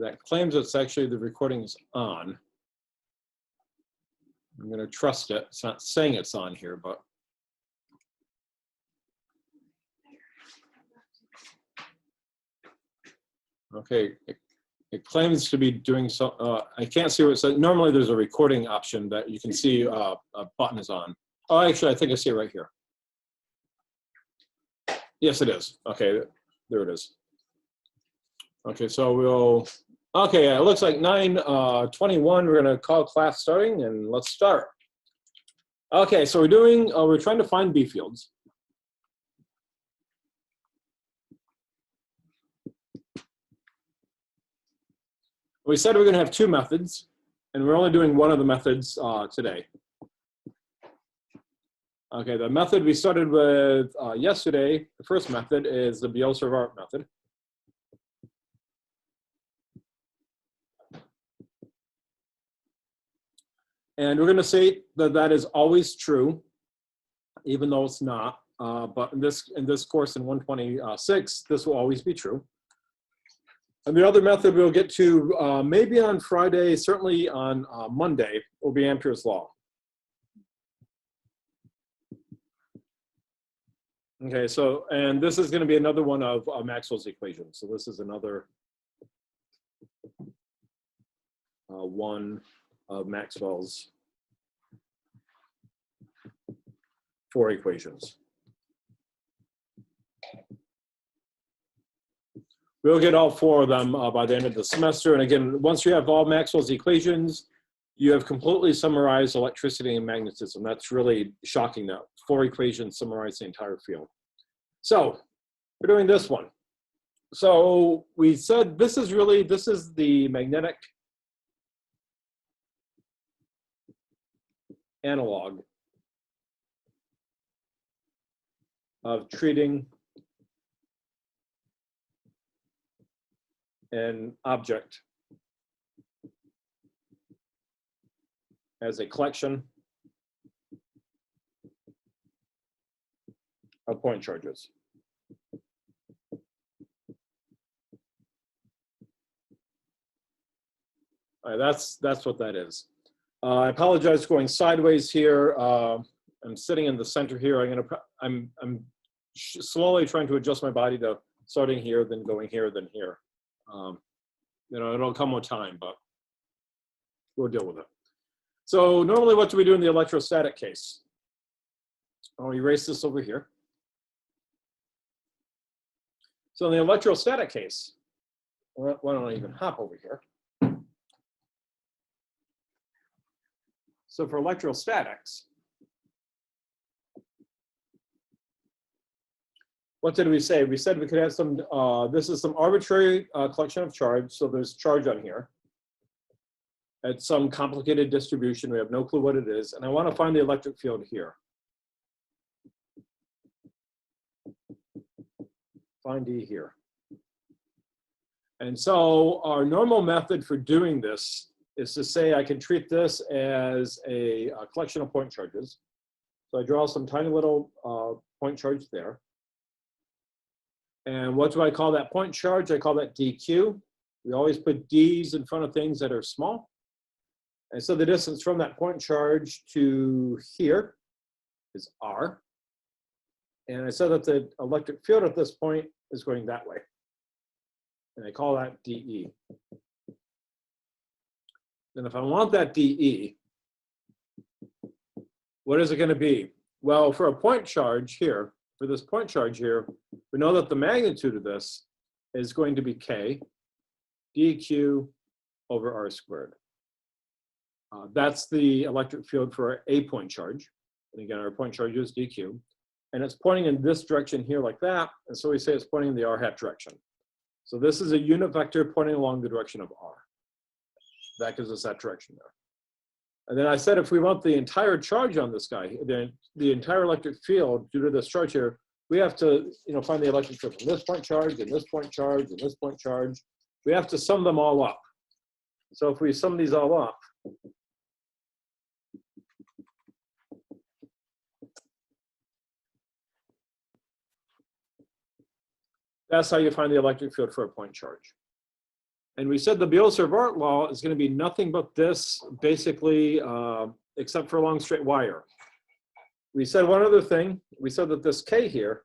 that claims it's actually the recording is on. I'm going to trust it. It's not saying it's on here, but. Okay, it claims to be doing so. I can't see what it says. Normally there's a recording option that you can see a button is on. Oh, actually, I think I see it right here. Yes, it is. Okay, there it is. Okay, so we'll, okay, it looks like 9:21. We're gonna call class starting and let's start. Okay, so we're trying to find B fields. We said we're gonna have two methods and we're only doing one of the methods today. Okay, the method we started with yesterday, the first method is the Biot-Savart method. And we're going to say that that is always true, even though it's not. But in this course in 126, this will always be true. And the other method we'll get to maybe on Friday, certainly on Monday, will be Ampere's law. Okay, so, and this is going to be another one of Maxwell's equations. So this is another one of Maxwell's 4 equations. We'll get all 4 of them by the end of the semester. And again, once you have all Maxwell's equations, you have completely summarized electricity and magnetism. That's really shocking that 4 equations summarize the entire field. So we're doing this one. So we said this is the magnetic analog of treating an object as a collection of point charges. All right, that's what that is. I apologize for going sideways here. I'm sitting in the center here. I'm slowly trying to adjust my body to starting here, then going here, then here. You know, it'll come with time, but we'll deal with it. So normally, what do we do in the electrostatic case? I'll erase this over here. So in the electrostatic case, why don't I even hop over here? So for electrostatics, what did we say? We said we could have some, this is some arbitrary collection of charge. So there's charge on here. It's some complicated distribution. We have no clue what it is. And I want to find the electric field here. Find E here. And so our normal method for doing this is to say I can treat this as a collection of point charges. So I draw some tiny little point charge there. And what do I call that point charge? I call that dq. We always put d's in front of things that are small. And so the distance from that point charge to here is r. And I said that the electric field at this point is going that way. And I call that dE. And if I want that dE, what is it going to be? Well, for a point charge here, for this point charge here, we know that the magnitude of this is going to be k dq over r squared. That's the electric field for a point charge. And again, our point charge is dq. And it's pointing in this direction here like that. And so we say it's pointing in the r hat direction. So this is a unit vector pointing along the direction of r. That gives us that direction there. And then I said if we want the entire charge on this guy, the entire electric field due to this charge here, we have to find the electric field from this point charge and this point charge and this point charge. We have to sum them all up. So if we sum these all up, that's how you find the electric field for a point charge. And we said the Biot-Savart law is going to be nothing but this, basically, except for a long straight wire. We said one other thing. We said that this K here,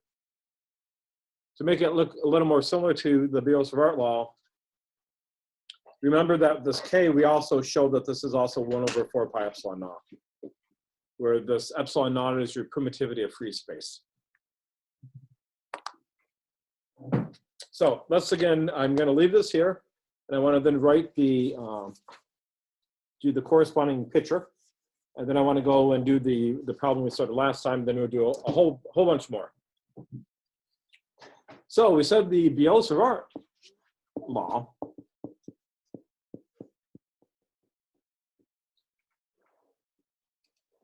to make it look a little more similar to the Biot-Savart law, remember that this K, we also showed that this is also 1/4 pi epsilon naught, where this epsilon naught is your permittivity of free space. So let's again, I'm going to leave this here, and I want to then write the, do the corresponding picture, and then I want to go and do the problem we started last time, then we'll do a whole bunch more. So we said the Biot-Savart law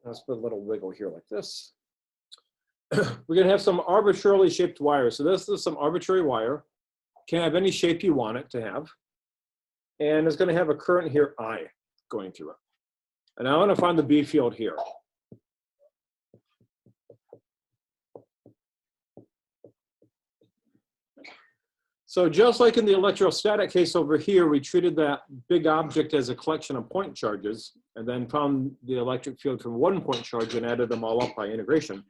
let's put a little wiggle here like this. We're going to have some arbitrarily shaped wire. So this is some arbitrary wire. Can have any shape you want it to have. And it's going to have a current here, I, going through it. And I want to find the B field here. So just like in the electrostatic case over here, we treated that big object as a collection of point charges and then found the electric field from one point charge and added them all up by integration.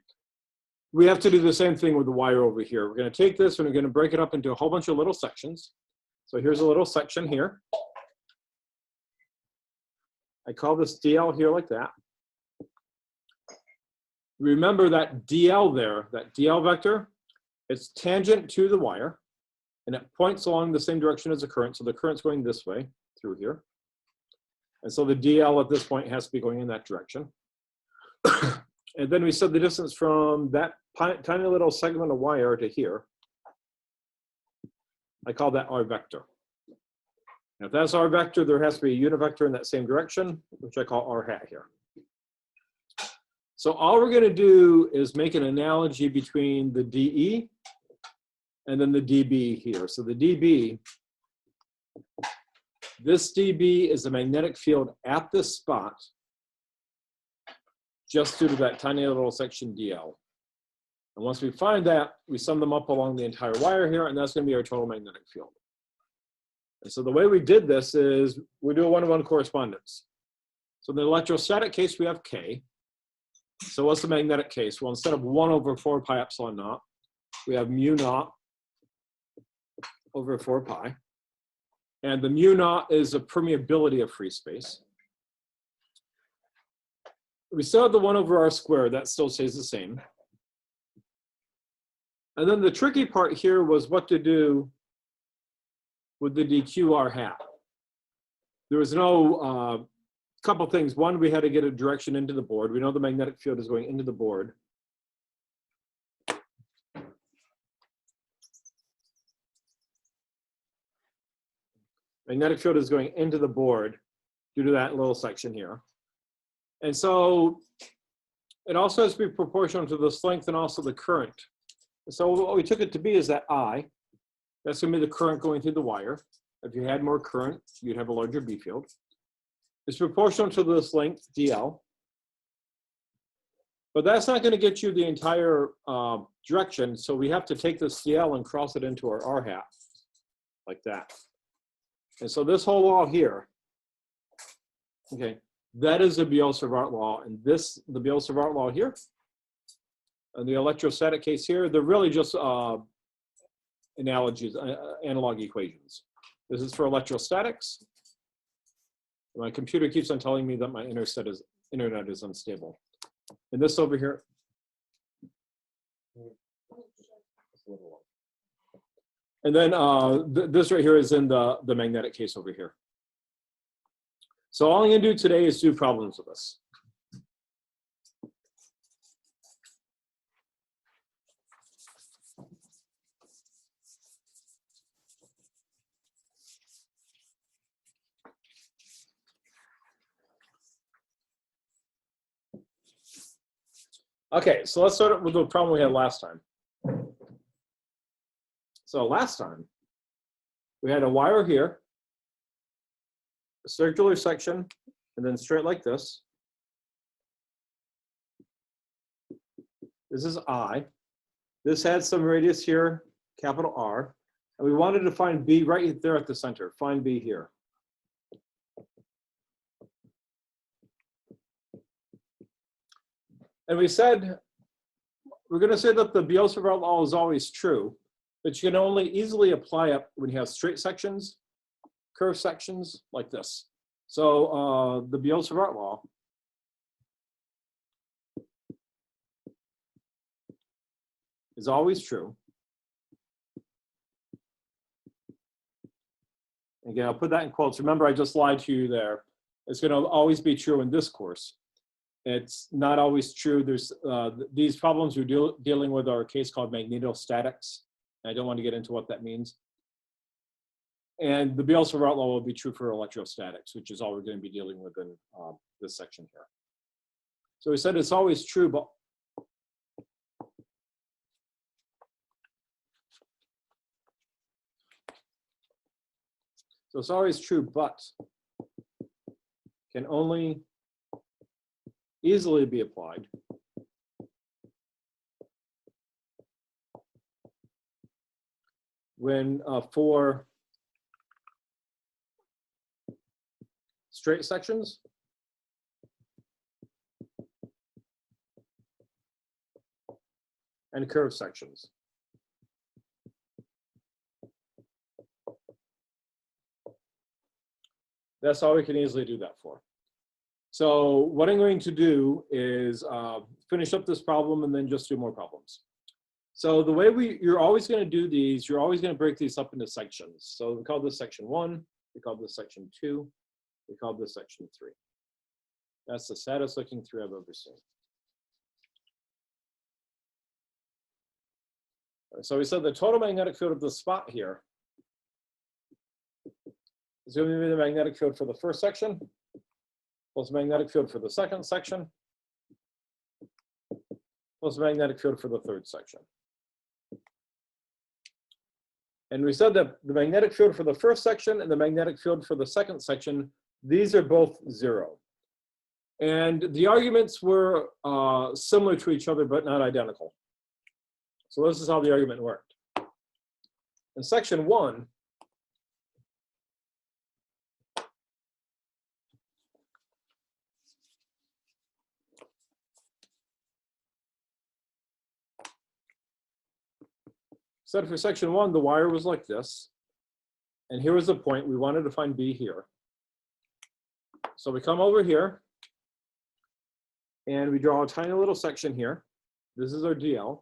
We have to do the same thing with the wire over here. We're going to take this and we're going to break it up into a whole bunch of little sections. So here's a little section here. I call this DL here like that. Remember that DL there, that DL vector, it's tangent to the wire. And it points along the same direction as the current. So the current's going this way through here. And so the DL at this point has to be going in that direction. And then we said the distance from that tiny little segment of wire to here, I call that R vector. Now, if that's R vector, there has to be a unit vector in that same direction, which I call R hat here. So all we're going to do is make an analogy between the DE and then the dB here. So the dB, this dB is the magnetic field at this spot, just due to that tiny little section DL. And once we find that, we sum them up along the entire wire here, and that's going to be our total magnetic field. And so the way we did this is we do a one-to-one correspondence. So in the electrostatic case, we have K. So what's the magnetic case? Well, instead of 1/4 pi epsilon naught, we have mu naught over 4 pi. And the mu naught is a permeability of free space. We still have the 1/r squared, that still stays the same. And then the tricky part here was what to do with the dqr hat. There was no, couple things. One, we had to get a direction into the board. We know the magnetic field is going into the board. Magnetic field is going into the board due to that little section here. And so it also has to be proportional to this length and also the current. So what we took it to be is that I, that's going to be the current going through the wire. If you had more current, you'd have a larger B field. It's proportional to this length, DL. But that's not going to get you the entire direction. So we have to take this DL and cross it into our R hat, like that. And so this whole law here, okay, that is the Biot-Savart law. And this, the Biot-Savart law here, and the electrostatic case here, they're really just analogies, analog equations. This is for electrostatics. My computer keeps on telling me that my internet is unstable. And this over here, and then this right here is in the magnetic case over here. So all I'm going to do today is do problems with this. Okay, so let's start with the problem we had last time. So last time, we had a wire here, a circular section, and then straight like this. This is I. This had some radius here, capital R. And we wanted to find B right there at the center. Find B here. And we said, we're going to say that the Biot-Savart law is always true, but you can only easily apply it when you have straight sections, curved sections like this. So the Biot-Savart law is always true. Again, I'll put that in quotes. Remember, I just lied to you there. It's going to always be true in this course. It's not always true. There's these problems we're dealing with are a case called magnetostatics. I don't want to get into what that means. And the Biot-Savart law will be true for electrostatics, which is all we're going to be dealing with in this section here. So we said it's always true, but so it's always true, but can only easily be applied when for straight sections and curved sections. That's all we can easily do that for. So what I'm going to do is finish up this problem and then just do more problems. So the way you're always going to do these, you're always going to break these up into sections. So we call this section 1, we call this section 2, we call this section 3. That's the saddest looking 3 I've ever seen. So we said the total magnetic field of the spot here is going to be the magnetic field for the first section, plus magnetic field for the second section, plus magnetic field for the third section. And we said that the magnetic field for the first section and the magnetic field for the second section, these are both 0. And the arguments were similar to each other, but not identical. So this is how the argument worked. In section 1, so for section 1, the wire was like this. And here was the point. We wanted to find B here. So we come over here. And we draw a tiny little section here. This is our DL.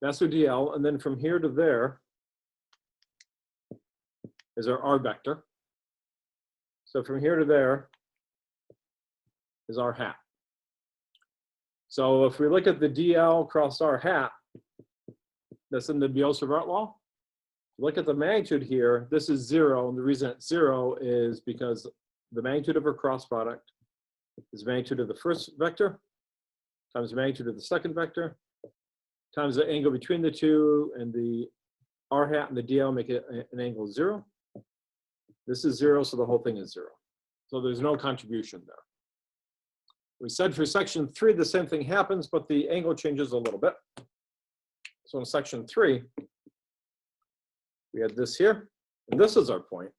That's our DL. And then from here to there is our R vector. So from here to there is R hat. So if we look at the DL cross R hat, that's in the Biot-Savart law. Look at the magnitude here. This is 0, and the reason it's 0 is because the magnitude of our cross product is magnitude of the first vector times the magnitude of the second vector times the angle between the two, and the R hat and the DL make it an angle 0. This is 0, so the whole thing is 0. So there's no contribution there. We said for section 3, the same thing happens, but the angle changes a little bit. So in section 3, we had this here, and this is our point.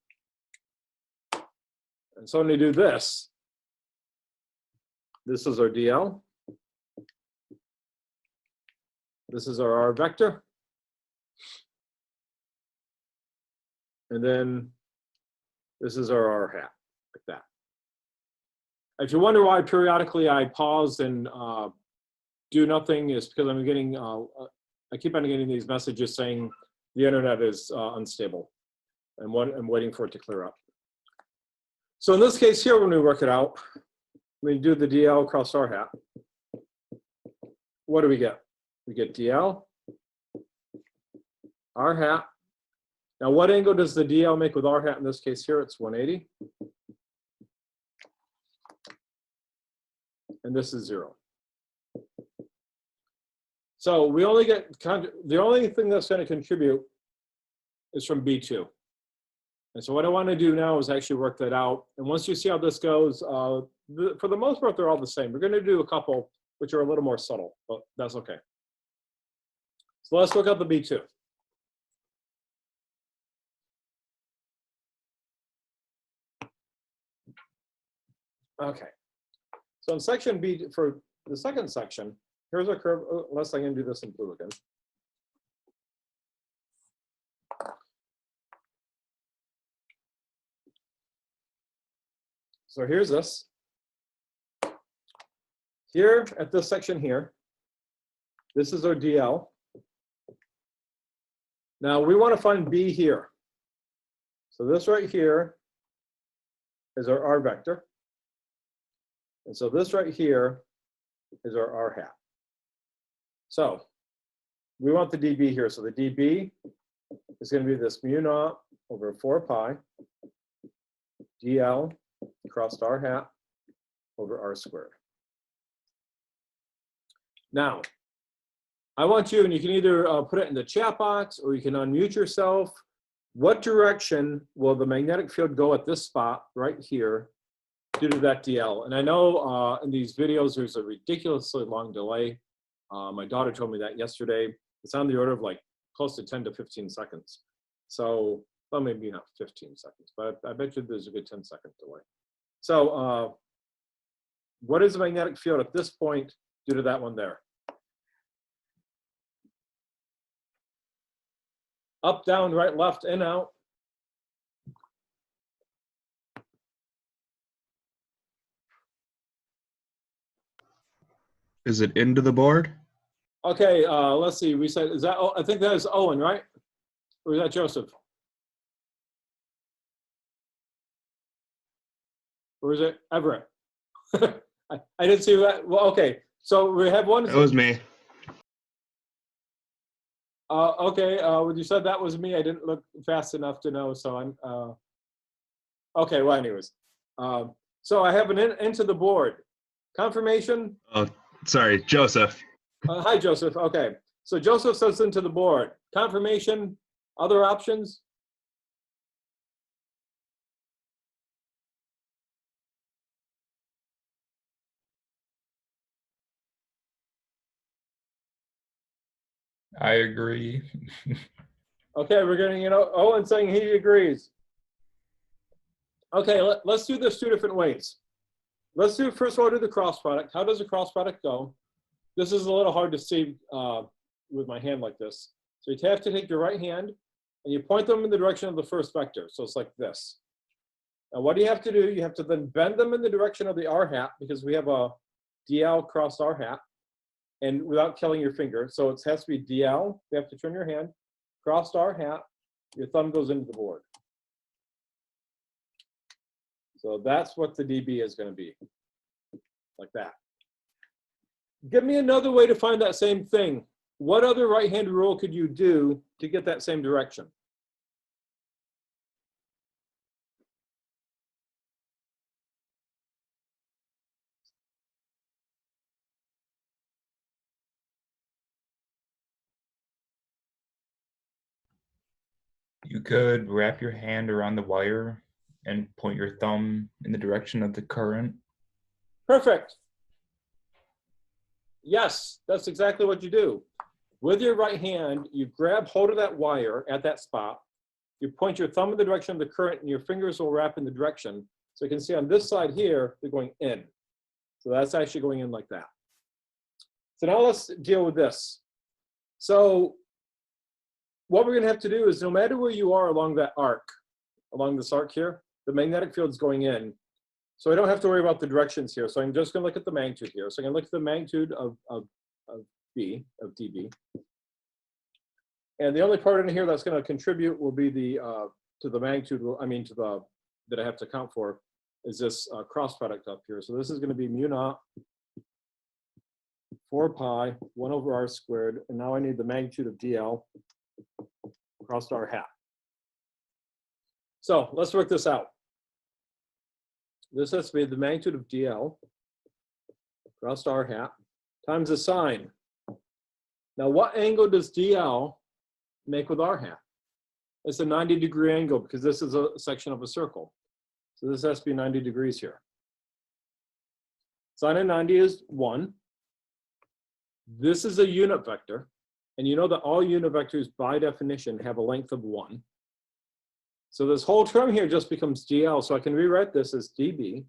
And so when we do this, this is our DL. This is our R vector. And then this is our R hat, like that. If you wonder why periodically I pause and do nothing, is because I'm getting, I keep on getting these messages saying the internet is unstable, and I'm waiting for it to clear up. So in this case here, when we work it out, we do the DL across R hat. What do we get? We get DL, R hat. Now what angle does the DL make with R hat in this case here? It's 180. And this is 0. So we only get, the only thing that's going to contribute is from B2. And so what I want to do now is actually work that out. And once you see how this goes, for the most part, they're all the same. We're going to do a couple which are a little more subtle, but that's okay. So let's look up the B2. Okay. So in section B, for the second section, here's our curve. Oh, unless I can do this in blue again. So here's this. Here at this section here, this is our DL. Now we want to find B here. So this right here is our R vector. And so this right here is our R hat. So we want the dB here. So the dB is going to be this mu naught over 4 pi dl crossed R hat over R squared. Now, I want you, and you can either put it in the chat box or you can unmute yourself. What direction will the magnetic field go at this spot right here due to that DL? And I know in these videos, there's a ridiculously long delay. My daughter told me that yesterday. It's on the order of like close to 10 to 15 seconds. So, well, maybe not 15 seconds, but I bet you there's a good 10-second delay. So what is the magnetic field at this point due to that one there? Up, down, right, left, in, out. Is it into the board? Okay, let's see. We said, is that, I think that is Owen, right? Or is that Joseph? Or is it Everett? I didn't see that. Well, okay. So we have one. That was me. Okay, when you said that was me, I didn't look fast enough to know, so I'm, okay, well, anyways. So I have an into the board. Confirmation? Oh, sorry, Joseph. Hi, Joseph, okay. So Joseph says into the board. Confirmation, other options? I agree. Okay, we're getting, Owen saying he agrees. Okay, let's do this two different ways. Let's do, first of all, do the cross product. How does the cross product go? This is a little hard to see with my hand like this. So you have to take your right hand and you point them in the direction of the first vector. So it's like this. Now what do you have to do? You have to then bend them in the direction of the R hat because we have a DL crossed R hat, and without killing your finger. So it has to be DL, you have to turn your hand, crossed R hat, your thumb goes into the board. So that's what the dB is going to be, like that. Give me another way to find that same thing. What other right-hand rule could you do to get that same direction? You could wrap your hand around the wire and point your thumb in the direction of the current. Perfect. Yes, that's exactly what you do. With your right hand, you grab hold of that wire at that spot. You point your thumb in the direction of the current and your fingers will wrap in the direction. So you can see on this side here, they're going in. So that's actually going in like that. So now let's deal with this. So what we're gonna have to do is no matter where you are along that arc, along this arc here, the magnetic field's going in. So I don't have to worry about the directions here. So I'm just gonna look at the magnitude here. So I'm gonna look at the magnitude of dB. And the only part in here that's gonna contribute will be the, to the magnitude, to the, that I have to account for, is this cross product up here. So this is gonna be mu naught 4 pi 1 over R squared. And now I need the magnitude of DL crossed R hat. So let's work this out. This has to be the magnitude of DL crossed R hat times the sine. Now what angle does DL make with R hat? It's a 90-degree angle because this is a section of a circle. So this has to be 90 degrees here. Sine of 90 is 1. This is a unit vector. And you know that all unit vectors by definition have a length of 1. So this whole term here just becomes dl. So I can rewrite this as db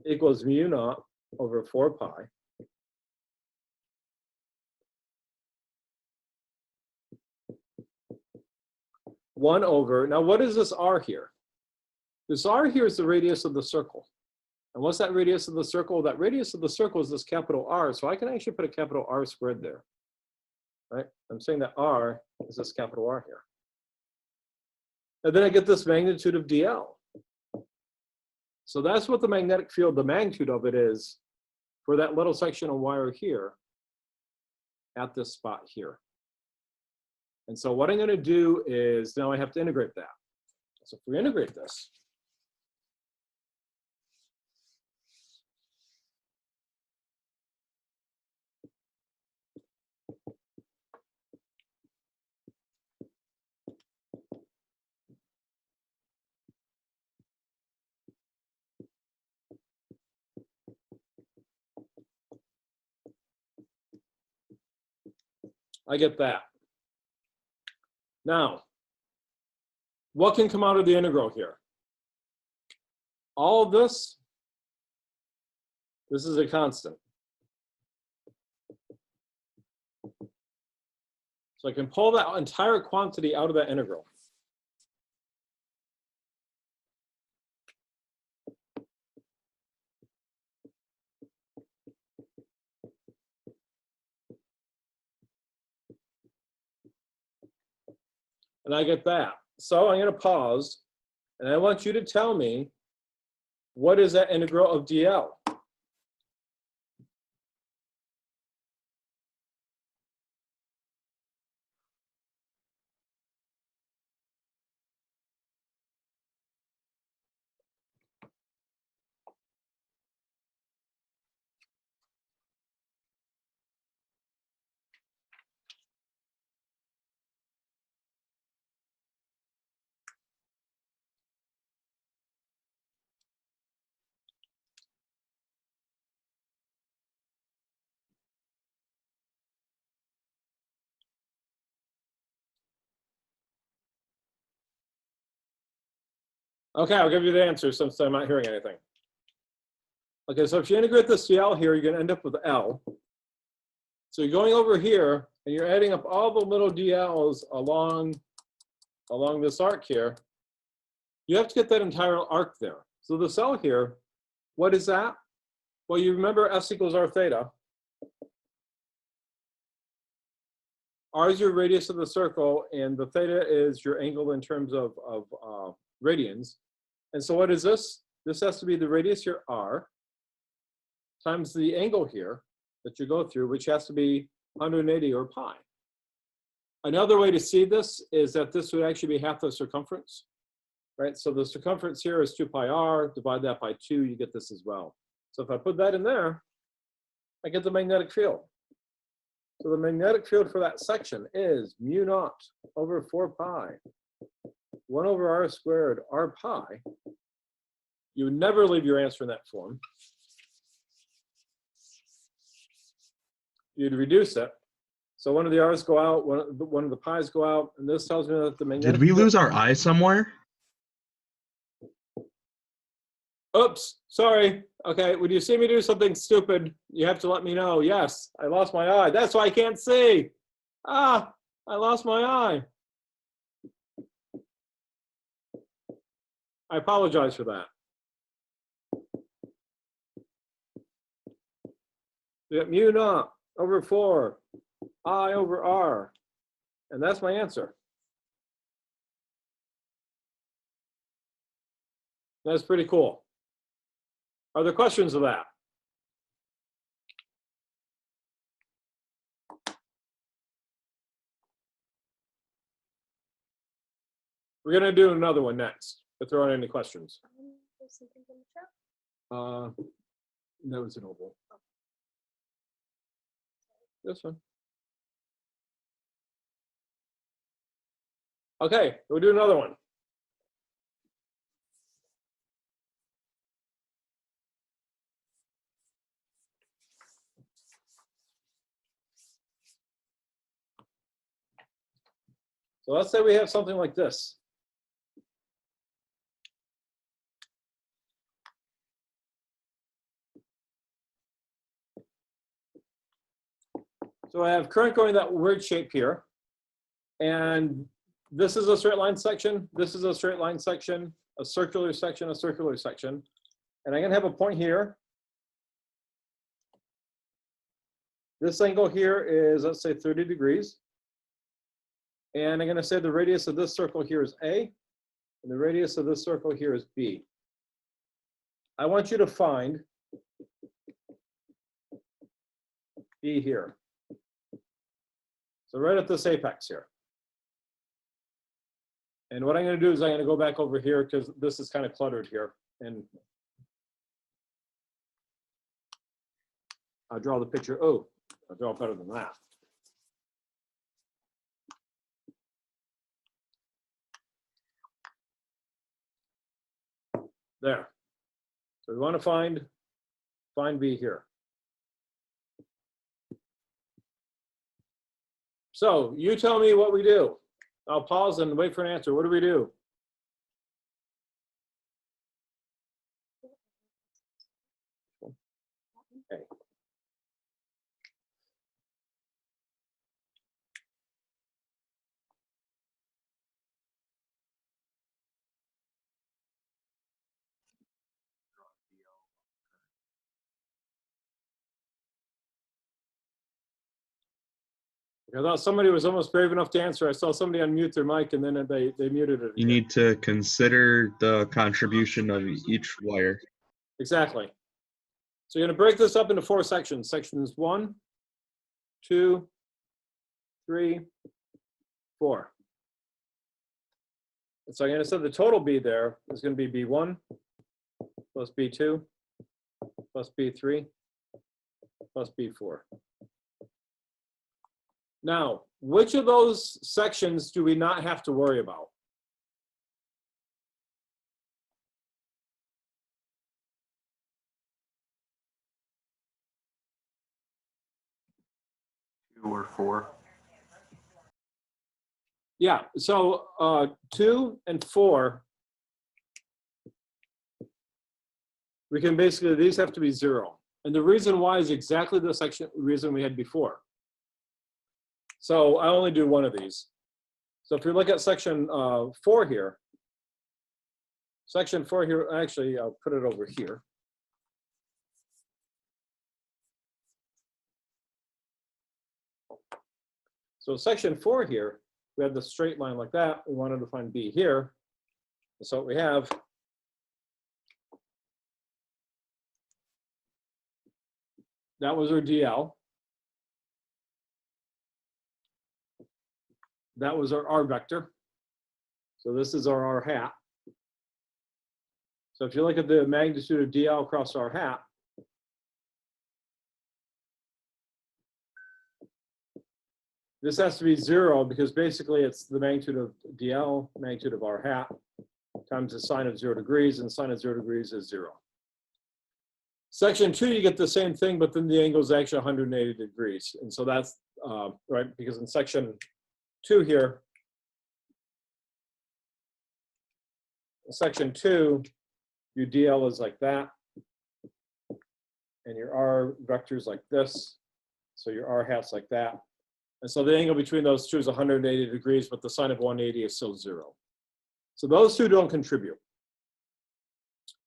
equals mu naught over 4 pi. One over, now what is this r here? This r here is the radius of the circle. And what's that radius of the circle? That radius of the circle is this capital R. So I can actually put a capital R squared there, right? I'm saying that R is this capital R here. And then I get this magnitude of dl. So that's what the magnetic field, the magnitude of it is for that little section of wire here at this spot here. And so what I'm going to do is now I have to integrate that. So if we integrate this, I get that. Now, what can come out of the integral here? All of this is a constant. So I can pull that entire quantity out of that integral. And I get that. So I'm going to pause, and I want you to tell me, what is that integral of dl? Okay, I'll give you the answer since I'm not hearing anything. Okay, so if you integrate this dl here, you're going to end up with L. So you're going over here, and you're adding up all the little dl's along this arc here. You have to get that entire arc there. So the cell here, what is that? Well, you remember S equals R theta. R is your radius of the circle, and the theta is your angle in terms of radians. And so what is this? This has to be the radius here, R, times the angle here that you go through, which has to be 180 or pi. Another way to see this is that this would actually be half the circumference, right? So the circumference here is 2 pi r, divide that by 2, you get this as well. So if I put that in there, I get the magnetic field. So the magnetic field for that section is mu naught over 4 pi, 1 over r squared r pi. You would never leave your answer in that form. You'd reduce it. So one of the r's go out, one of the pi's go out, and this tells me that the magnetic Did we field, lose our I somewhere? oops, sorry. Okay, when you see me do something stupid, you have to let me know. Yes, I lost my eye. That's why I can't see. Ah, I lost my eye. I apologize for that. We got mu naught over 4, I over r, and that's my answer. That's pretty cool. Are there questions of that? We're going to do another one next, if there aren't any questions. There's something in the chat. That was an oval. This one. Okay, we'll do another one. So let's say we have something like this. So I have current going that weird shape here. And this is a straight line section. This is a straight line section, a circular section, a circular section. And I'm going to have a point here. This angle here is, let's say, 30 degrees. And I'm going to say the radius of this circle here is A, and the radius of this circle here is B. I want you to find B here. So right at this apex here. And what I'm going to do is I'm going to go back over here because this is kind of cluttered here. And I'll draw the picture. Oh, I'll draw it better than that. There. So we want to find B here. So you tell me what we do. I'll pause and wait for an answer. What do we do? Okay. I thought somebody was almost brave enough to answer. I saw somebody unmute their mic and then they muted it. You again. need to consider the contribution of each wire. Exactly. So you're going to break this up into 4 sections. Sections 1, 2, 3, 4. And so I'm going to say the total B there is going to be B1 plus B2 plus B3 plus B4. Now, which of those sections do we not have to worry about? Or 4. Yeah, so 2 and 4, we can basically, these have to be 0. And the reason why is exactly the reason we had before. So I only do one of these. So if you look at section 4 here, section 4 here, actually, I'll put it over here. So section 4 here, we had the straight line like that. We wanted to find B here. So what we have, that was our DL. That was our R vector. So this is our R hat. So if you look at the magnitude of DL across R hat, this has to be 0 because basically it's the magnitude of DL, magnitude of R hat, times the sine of 0 degrees, and sine of 0 degrees is 0. Section 2, you get the same thing, but then the angle is actually 180 degrees. And so that's right, because in section 2 here, in section 2, your DL is like that, and your R vector is like this, so your R hat's like that. And so the angle between those two is 180 degrees, but the sine of 180 is still 0. So those two don't contribute.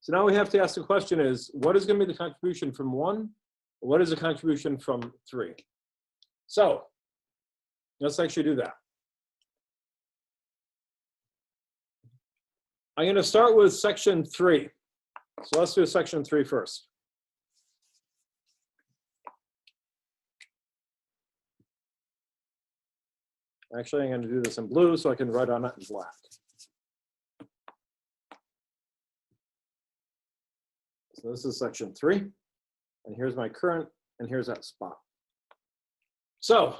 So now we have to ask the question is, what is going to be the contribution from 1? What is the contribution from 3? So let's actually do that. I'm going to start with section 3. So let's do section 3 first. Actually, I'm going to do this in blue so I can write on it in black. So this is section 3, and here's my current, and here's that spot. So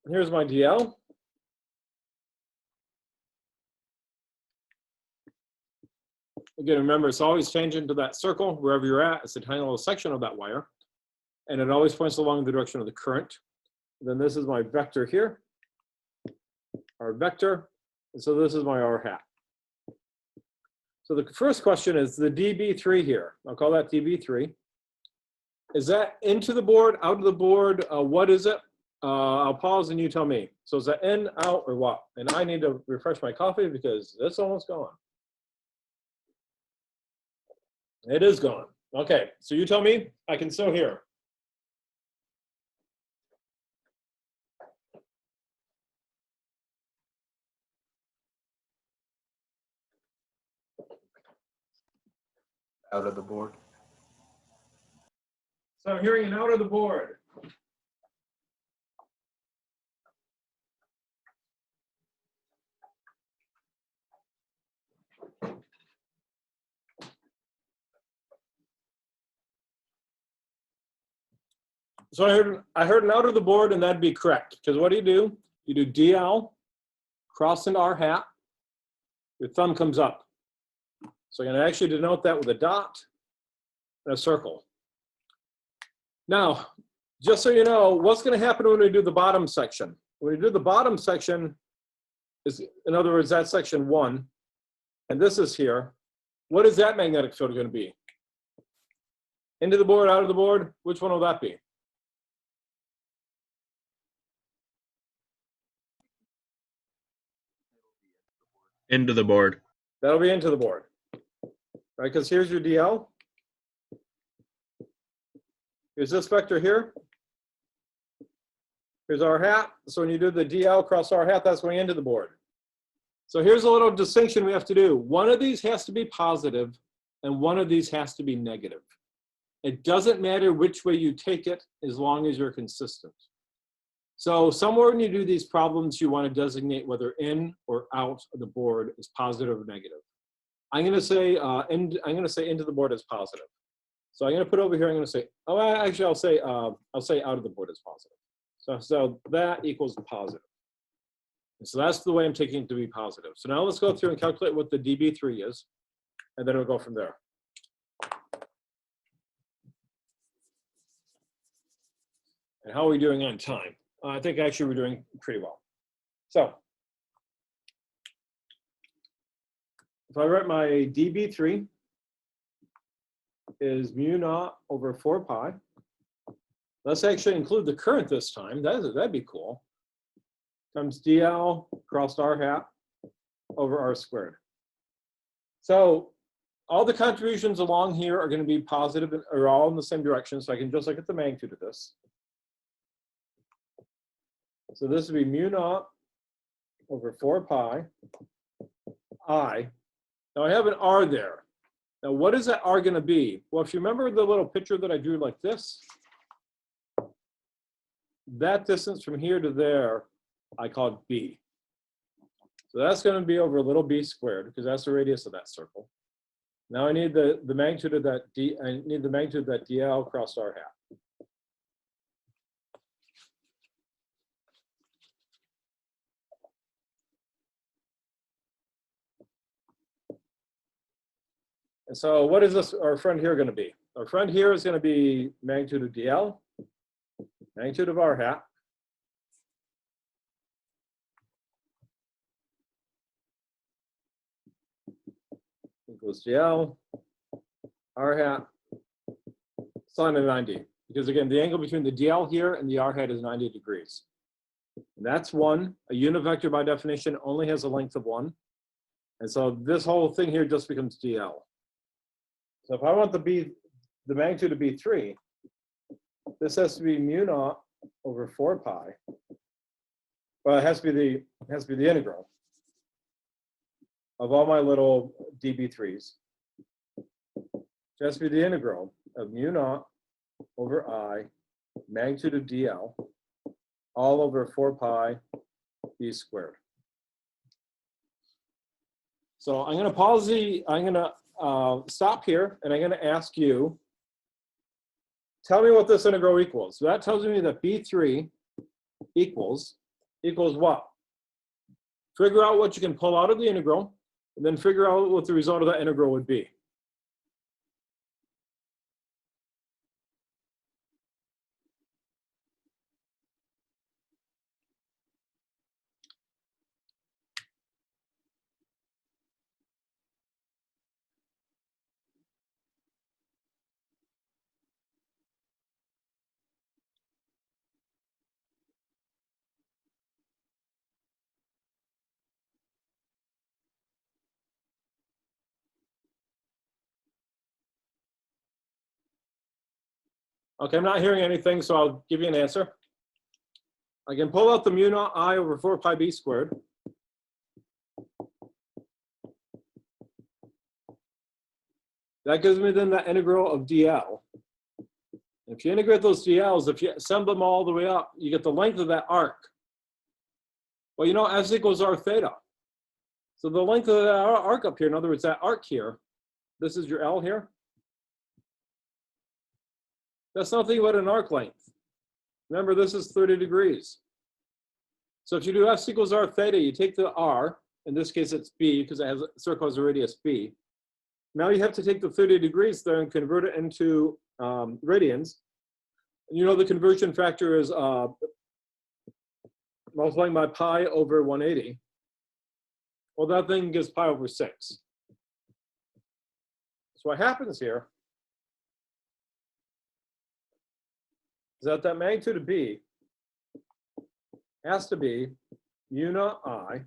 here's my DL. Again, remember, it's always tangent to that circle, wherever you're at. It's the tiny little section of that wire, and it always points along the direction of the current. Then this is my vector here. our vector. And so this is my r hat. So the first question is the dB3 here. I'll call that dB3. Is that into the board, out of the board? What is it? I'll pause and you tell me. So is that in, out, or what? And I need to refresh my coffee because it's almost gone. It is gone. Okay, so you tell me. I can still hear. Out of the board. So I'm hearing an out of the board. So I heard an out of the board, and that'd be correct. Because what do? You do DL, cross into R hat, your thumb comes up. So I'm going to actually denote that with a dot and a circle. Now, just so you know, what's going to happen when we do the bottom section? When we do the bottom section, is, in other words, that's section 1, and this is here. What is that magnetic field going to be? Into the board, out of the board? Which one will that be? Into the board. That'll be into the board, right? Because here's your DL. Here's this vector here. Here's R hat. So when you do the DL cross R hat, that's going into the board. So here's a little distinction we have to do. One of these has to be positive, and one of these has to be negative. It doesn't matter which way you take it as long as you're consistent. So somewhere when you do these problems, you want to designate whether in or out of the board is positive or negative. I'm going to say into the board is positive. So I'm going to put over here. I'm going to say, oh, actually, I'll say out of the board is positive. So that equals positive. And so that's the way I'm taking it to be positive. So now let's go through and calculate what the dB3 is, and then we'll go from there. And how are we doing on time? I think actually we're doing pretty well. So if I write my dB3 is mu naught over 4 pi. Let's actually include the current this time. That'd be cool. Times DL crossed R hat over R squared. So all the contributions along here are going to be positive, or all in the same direction. So I can just look at the magnitude of this. So this would be mu naught over 4 pi I. Now I have an R there. Now what is that R going to be? Well, if you remember the little picture that I drew like this, that distance from here to there, I called B. So that's going to be over little b squared, because that's the radius of that circle. Now I need the magnitude of that I need the magnitude of that DL cross R hat. And so what is this, our friend here going to be? Our friend here is going to be magnitude of DL, magnitude of R hat, equals DL, R hat, sine of 90. Because again, the angle between the DL here and the R hat is 90 degrees. And that's 1. A unit vector by definition only has a length of 1. And so this whole thing here just becomes DL. So if I want the magnitude to be 3, this has to be mu naught over 4 pi. Well, it has to be the integral of all my little dB3s. It has to be the integral of mu naught over I, magnitude of DL, all over 4 pi b squared. So I'm going to stop here, and I'm going to ask you, tell me what this integral equals. So that tells me that B3 equals what? Figure out what you can pull out of the integral, and then figure out what the result of that integral would be. Okay, I'm not hearing anything, so I'll give you an answer. I can pull out the mu naught I over 4 pi b squared. That gives me then the integral of dl. If you integrate those dl's, if you sum them all the way up, you get the length of that arc. Well, you know, S equals r theta. So the length of that arc up here, in other words, that arc here, this is your L here. That's nothing but an arc length. Remember, this is 30 degrees. So if you do S equals r theta, you take the r, in this case it's b, because it has circle has a radius b. Now you have to take the 30 degrees there and convert it into radians. And you know the conversion factor is multiplying by pi over 180. Well, that thing gives pi over 6. So what happens here is that that magnitude of b has to be mu naught I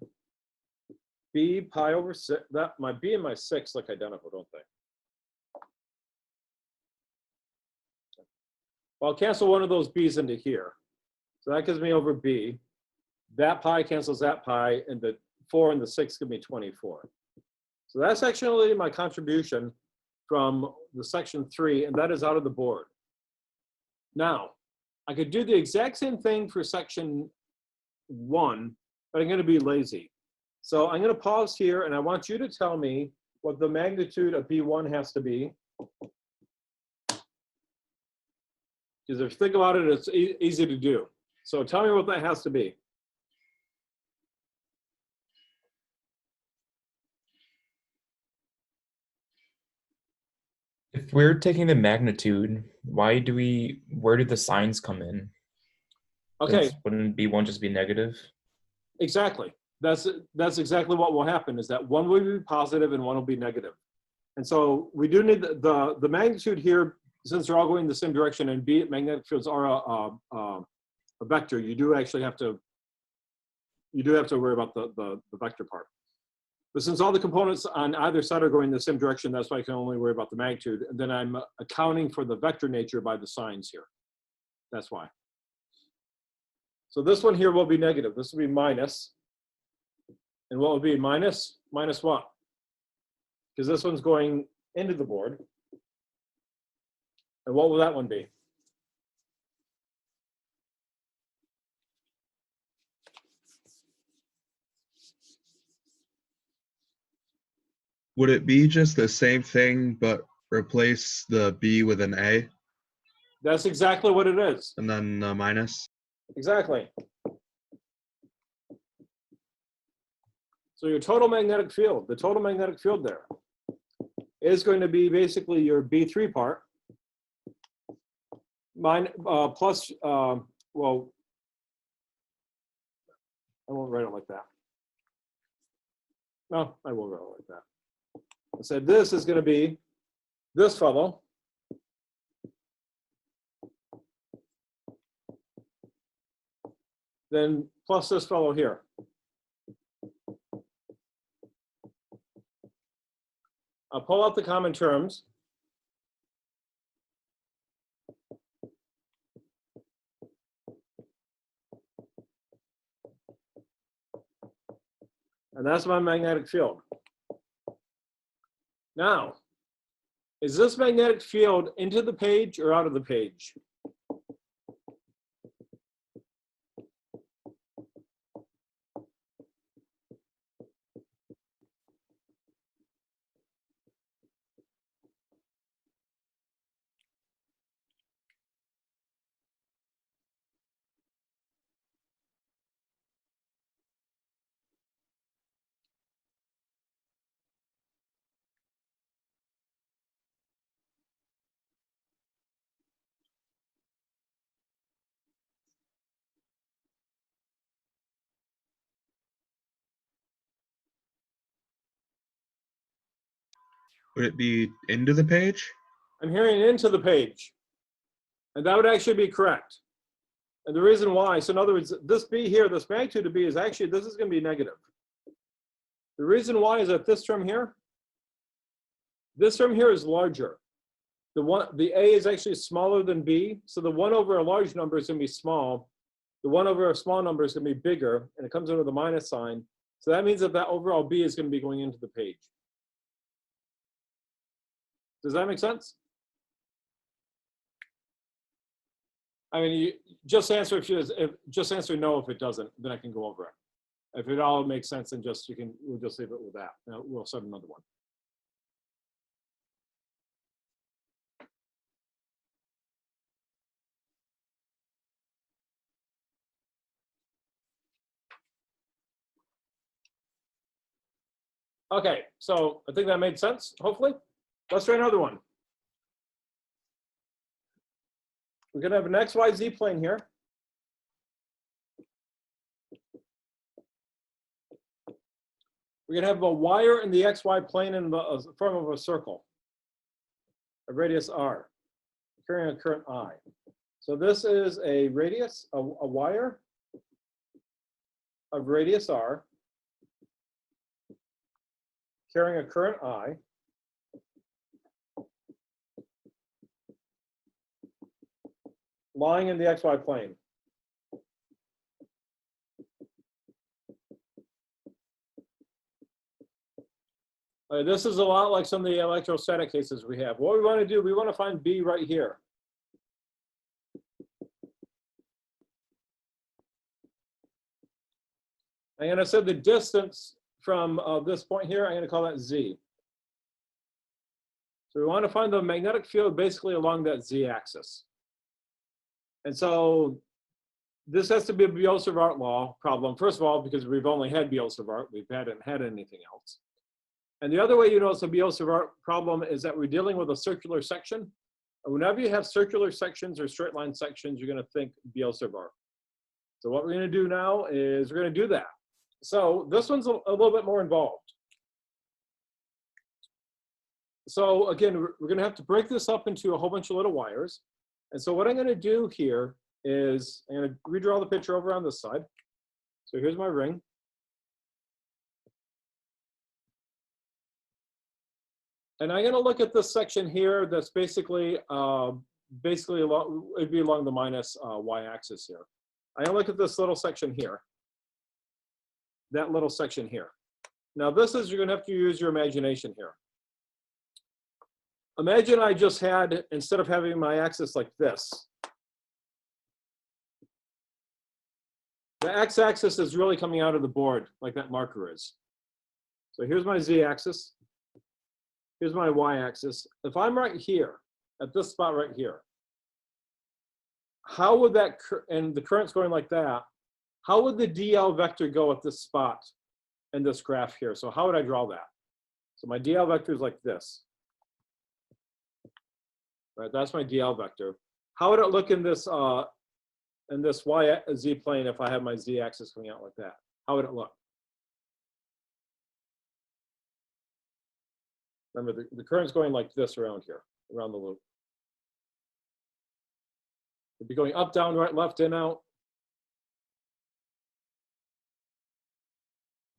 b pi over 6. That my b and my 6 look identical, don't they? Well, I'll cancel one of those b's into here. So that gives me over b. That pi cancels that pi, and the 4 and the 6 give me 24. So that's actually my contribution from the section 3, and that is out of the board. Now, I could do the exact same thing for section 1, but I'm going to be lazy. So I'm going to pause here, and I want you to tell me what the magnitude of B1 has to be. Because if you think about it, it's easy to do. So tell me what that has to be. If we're taking the magnitude, where do the signs come in? Okay. Wouldn't B1 just be negative? Exactly. That's exactly what will happen, is that one will be positive and one will be negative. And so we do need the magnitude here, since they're all going in the same direction, and B magnetic fields are a vector, you do actually have to worry about the vector part. But since all the components on either side are going in the same direction, that's why I can only worry about the magnitude. And then I'm accounting for the vector nature by the signs here. That's why. So this one here will be negative. This will be minus. And what will be minus? Minus what? Because this one's going into the board. And what will that one be? Would it be just the same thing, but replace the B with an A That's exactly what it is. and then minus? Exactly. So your total magnetic field, the total magnetic field there, is going to be basically your B3 part, plus, well, I won't write it like that. No, I won't write it like that. I said this is going to be this fellow. Then plus this fellow here. I'll pull out the common terms. And that's my magnetic field. Now, is this magnetic field into the page or out of the page? Would it be into the page? I'm hearing into the page. And that would actually be correct. And the reason why, so in other words, this B here, this magnitude of B is actually, this is going to be negative. The reason why is that this term here is larger. the A is actually smaller than B. So the 1 over a large number is going to be small. The 1 over a small number is going to be bigger, and it comes under the minus sign. So that means that overall B is going to be going into the page. Does that make sense? I mean, you just answer just answer no if it doesn't, then I can go over it. If it all makes sense, then we'll just leave it with that. Now we'll start another one. Okay, so I think that made sense, hopefully. Let's try another one. We're gonna have an XYZ plane here. We're gonna have a wire in the XY plane in the form of a circle, a radius R, carrying a current I. So this is a radius, a wire of radius R, carrying a current I. Lying in the XY plane. This is a lot like some of the electrostatic cases we have. What we want to do, we want to find B right here. I'm going to set the distance from this point here, I'm going to call that Z. So we want to find the magnetic field basically along that Z axis. And so this has to be a Biot-Savart law problem, first of all, because we've only had Biot-Savart, we hadn't had anything else. And the other way you know it's a Biot-Savart problem is that we're dealing with a circular section. And whenever you have circular sections or straight line sections, you're going to think Biot-Savart. So what we're going to do now is we're going to do that. So this one's a little bit more involved. So again, we're going to have to break this up into a whole bunch of little wires. And so what I'm going to do here is I'm going to redraw the picture over on this side. So here's my ring. And I'm going to look at this section here that's basically along, it'd be along the minus y-axis here. I'm going to look at this little section here. That little section here. Now this is, you're going to have to use your imagination here. Imagine I just had, instead of having my axis like this, the x-axis is really coming out of the board like that marker is. So here's my z-axis. Here's my y-axis. If I'm right here, at this spot right here, how would that, and the current's going like that, how would the dl vector go at this spot in this graph here? So how would I draw that? So my dl vector is like this. Right, that's my dl vector. How would it look in this y-z plane if I had my z-axis coming out like that? How would it look? Remember, the current's going like this around here, around the loop. It'd be going up, down, right, left, in, out.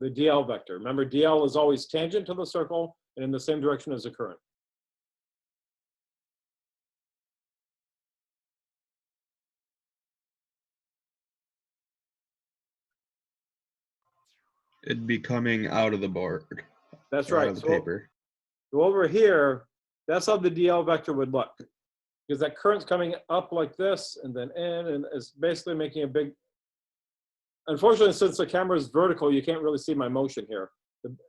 The dl vector. Remember, dl is always tangent to the circle and in the same direction as the current. It'd be coming out of the board. That's or right. Out of the paper. So over here, that's how the dl vector would look. Because that current's coming up like this and then in, and it's basically making a big, unfortunately, since the camera is vertical, you can't really see my motion here.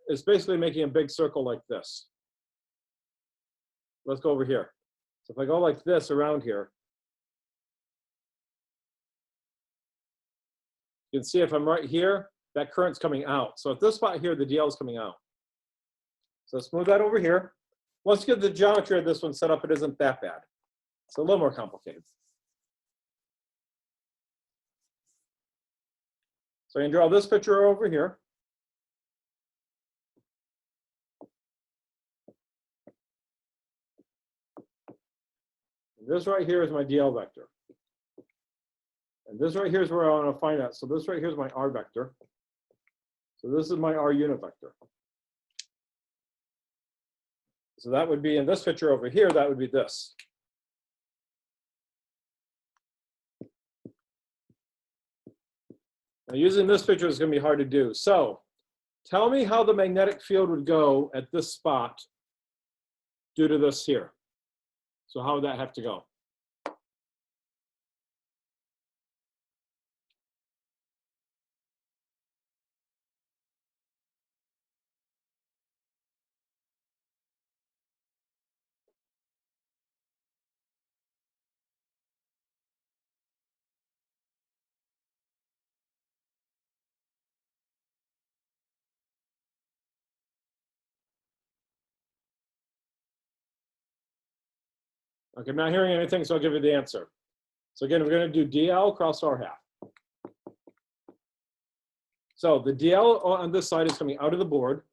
It's basically making a big circle like this. Let's go over here. So if I go like this around here, you can see if I'm right here, that current's coming out. So at this spot here, the dl is coming out. So smooth that over here. Once you get the geometry of this one set up, it isn't that bad. It's a little more complicated. So I can draw this picture over here. And this right here is my dl vector. And this right here is where I want to find out. So this right here is my r vector. So this is my r unit vector. So that would be in this picture over here, that would be this. Now using this picture is going to be hard to do. So tell me how the magnetic field would go at this spot due to this here. So how would that have to go? Okay, I'm not hearing anything, so I'll give you the answer. So again, we're going to do dl cross r hat. So the dl on this side is coming out of the board.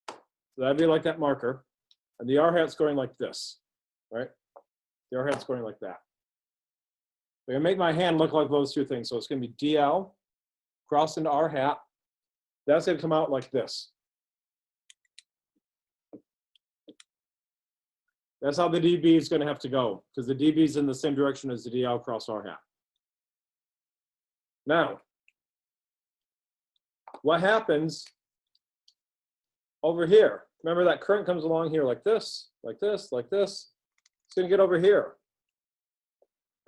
So that'd be like that marker. And the r hat's going like this, right? The r hat's going like that. I'm going to make my hand look like those two things. So it's going to be dl cross into r hat. That's going to come out like this. That's how the dB is going to have to go, because the dB is in the same direction as the dl cross r hat. Now, what happens over here? Remember that current comes along here like this, like this, like this. It's going to get over here.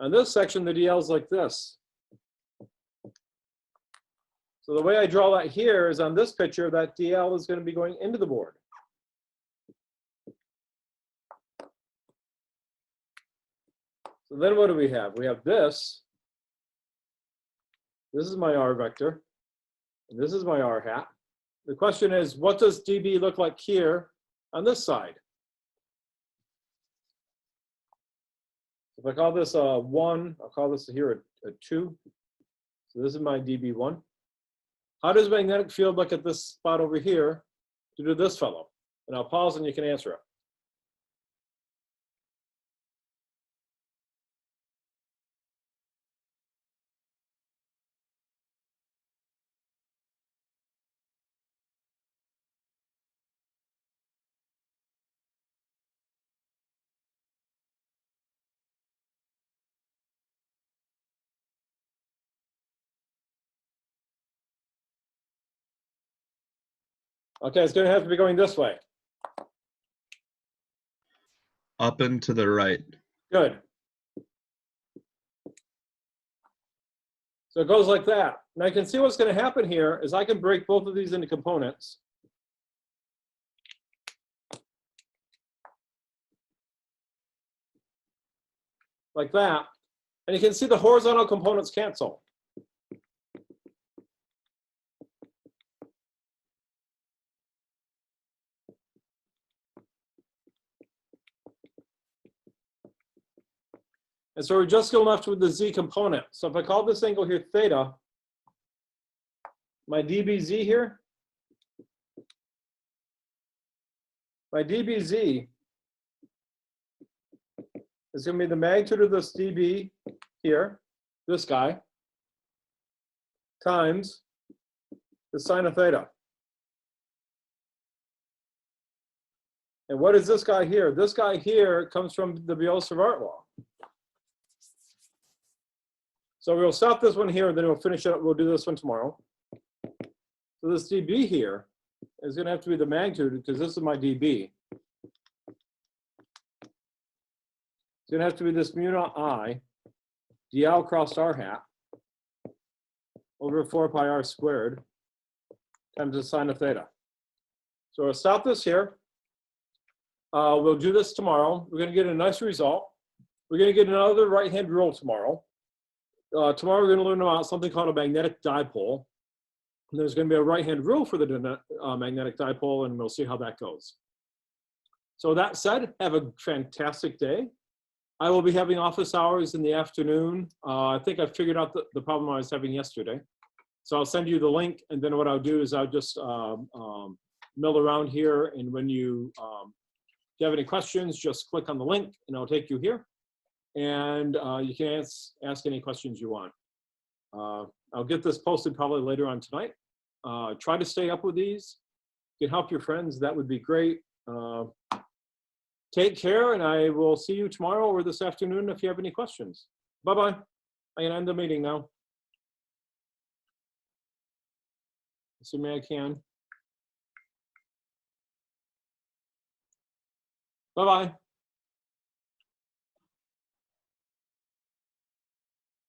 On this section, the dl is like this. So the way I draw that here is on this picture, that dl is going to be going into the board. So then what do we have? We have this. This is my r vector. And this is my r hat. The question is, what does dB look like here on this side? If I call this a 1, I'll call this here a 2. So this is my dB1. How does magnetic field look at this spot over here due to this fellow? And I'll pause and you can answer it. Okay, it's going to have to be going this way. Up and to the right. Good. So it goes like that. Now you can see what's going to happen here is I can break both of these into components. Like that. And you can see the horizontal components cancel. And so we're just left with the z component. So if I call this angle here theta, my dBz here, my dBz is going to be the magnitude of this dB here, this guy, times the sine of theta. And what is this guy here? This guy here comes from the Biot-Savart law. So we'll stop this one here, and then we'll finish it up. We'll do this one tomorrow. So this dB here is going to have to be the magnitude, because this is my dB. It's going to have to be this mu naught I dl cross r hat over 4 pi r squared times the sine of theta. So we'll stop this here. We'll do this tomorrow. We're going to get a nice result. We're going to get another right-hand rule tomorrow. Tomorrow we're going to learn about something called a magnetic dipole. And there's going to be a right-hand rule for the magnetic dipole, and we'll see how that goes. So that said, have a fantastic day. I will be having office hours in the afternoon. I think I figured out the problem I was having yesterday. So I'll send you the link, and then what I'll do is I'll just mill around here, and when you, if you have any questions, just click on the link, and I'll take you here. And you can ask any questions you want. I'll get this posted probably later on tonight. Try to stay up with these. If you can help your friends, that would be great. Take care, and I will see you tomorrow or this afternoon if you have any questions. Bye-bye. I can end the meeting now. Assuming I can. Bye-bye.